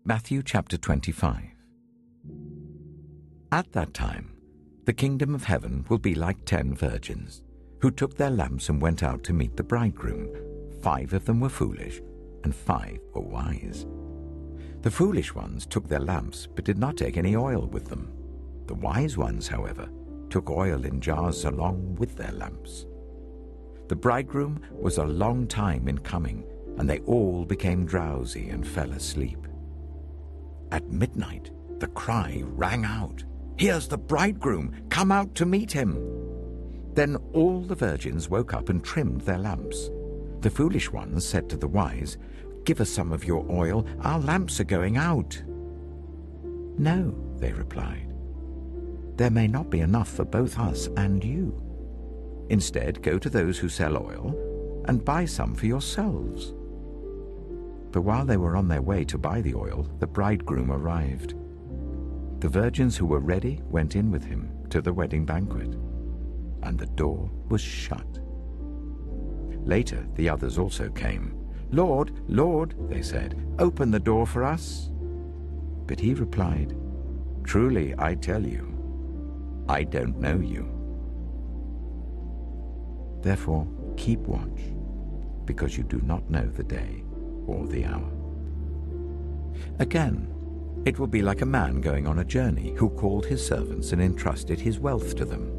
Matthew chapter 25. At that time, the kingdom of heaven will be like 10 virgins, who took their lamps and went out to meet the bridegroom. 5 of them were foolish, and 5 were wise. The foolish ones took their lamps, but did not take any oil with them. The wise ones, however, took oil in jars along with their lamps. The bridegroom was a long time in coming, and they all became drowsy and fell asleep. At midnight, the cry rang out, "Here's the bridegroom! Come out to meet him!" Then all the virgins woke up and trimmed their lamps. The foolish ones said to the wise, "Give us some of your oil, our lamps are going out." "No," they replied. "There may not be enough for both us and you. Instead, go to those who sell oil and buy some for yourselves." But while they were on their way to buy the oil, the bridegroom arrived. The virgins who were ready went in with him to the wedding banquet, and the door was shut. Later, the others also came. "Lord, Lord," they said, "open the door for us." But he replied, "Truly, I tell you, I don't know you. Therefore, keep watch, because you do not know the day or the hour." Again, it will be like a man going on a journey who called his servants and entrusted his wealth to them.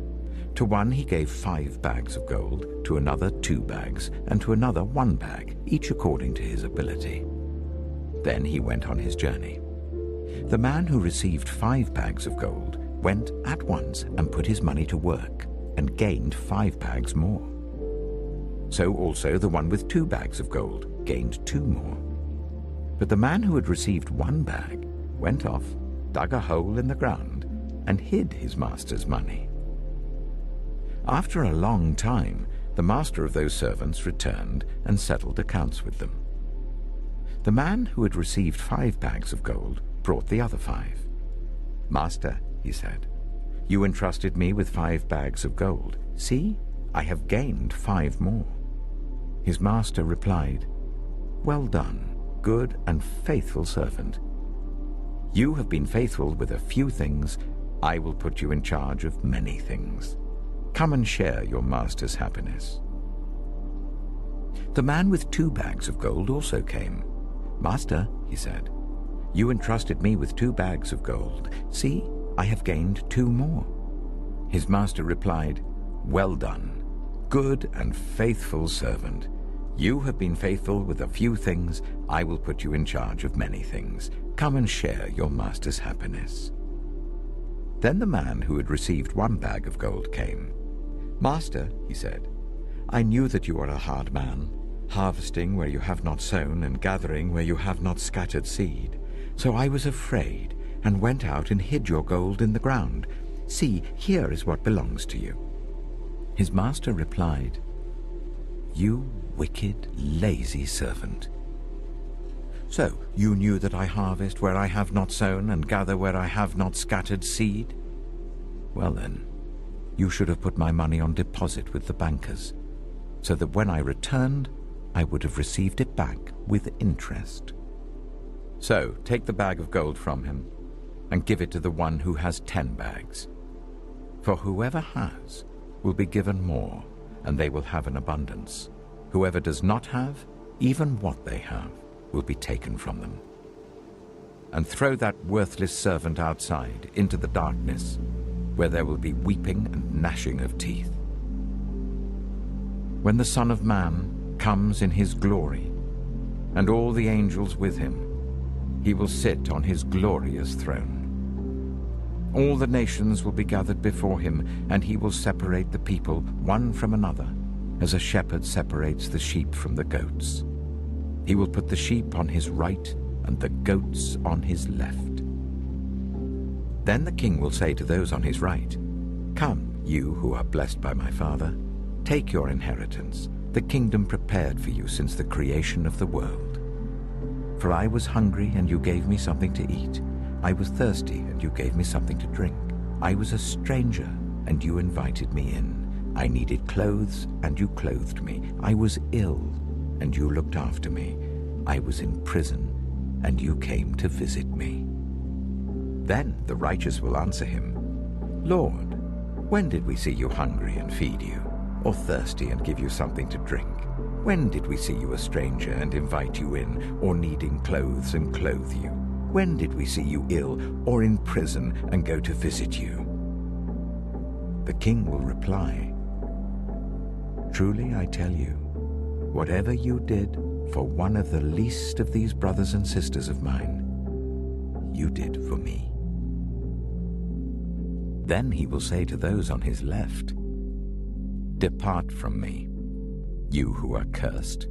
To one he gave 5 bags of gold, to another 2 bags, and to another 1 bag, each according to his ability. Then he went on his journey. The man who received 5 bags of gold went at once and put his money to work and gained 5 bags more. So also the one with 2 bags of gold gained 2 more. But the man who had received 1 bag went off, dug a hole in the ground, and hid his master's money. After a long time, the master of those servants returned and settled accounts with them. The man who had received 5 bags of gold brought the other 5. "Master," he said, "you entrusted me with 5 bags of gold. See, I have gained 5 more." His master replied, "Well done, good and faithful servant. You have been faithful with a few things. I will put you in charge of many things. Come and share your master's happiness." The man with 2 bags of gold also came. "Master," he said, "you entrusted me with 2 bags of gold. See, I have gained 2 more." His master replied, "Well done, good and faithful servant. You have been faithful with a few things. I will put you in charge of many things. Come and share your master's happiness." Then the man who had received 1 bag of gold came. "Master," he said, "I knew that you are a hard man, harvesting where you have not sown and gathering where you have not scattered seed. So I was afraid and went out and hid your gold in the ground. See, here is what belongs to you." His master replied, "You wicked, lazy servant. So you knew that I harvest where I have not sown and gather where I have not scattered seed? Well then, you should have put my money on deposit with the bankers, so that when I returned, I would have received it back with interest. So take the bag of gold from him and give it to the one who has 10 bags. For whoever has will be given more, and they will have an abundance. Whoever does not have, even what they have, will be taken from them. And throw that worthless servant outside into the darkness, where there will be weeping and gnashing of teeth. When the Son of Man comes in his glory, and all the angels with him, he will sit on his glorious throne. All the nations will be gathered before him, and he will separate the people one from another, as a shepherd separates the sheep from the goats. He will put the sheep on his right and the goats on his left. Then the king will say to those on his right, "Come, you who are blessed by my Father, take your inheritance, the kingdom prepared for you since the creation of the world. For I was hungry, and you gave me something to eat. I was thirsty, and you gave me something to drink. I was a stranger, and you invited me in. I needed clothes, and you clothed me. I was ill, and you looked after me. I was in prison, and you came to visit me." Then the righteous will answer him, "Lord, when did we see you hungry and feed you, or thirsty and give you something to drink? When did we see you a stranger and invite you in, or needing clothes and clothe you? When did we see you ill or in prison and go to visit you?" The king will reply, "Truly I tell you, whatever you did for one of the least of these brothers and sisters of mine, you did for me." Then he will say to those on his left, "Depart from me, you who are cursed,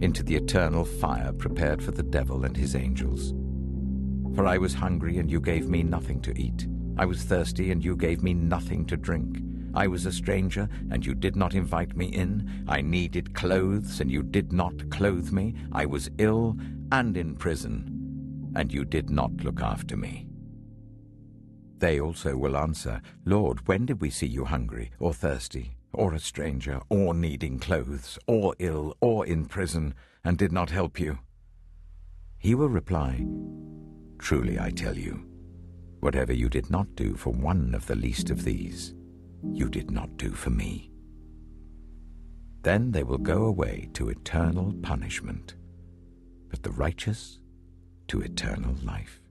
into the eternal fire prepared for the devil and his angels. For I was hungry, and you gave me nothing to eat. I was thirsty, and you gave me nothing to drink. I was a stranger, and you did not invite me in. I needed clothes, and you did not clothe me. I was ill and in prison, and you did not look after me." They also will answer, "Lord, when did we see you hungry, or thirsty, or a stranger, or needing clothes, or ill, or in prison, and did not help you?" He will reply, "Truly I tell you, whatever you did not do for one of the least of these, you did not do for me." Then they will go away to eternal punishment, but the righteous to eternal life.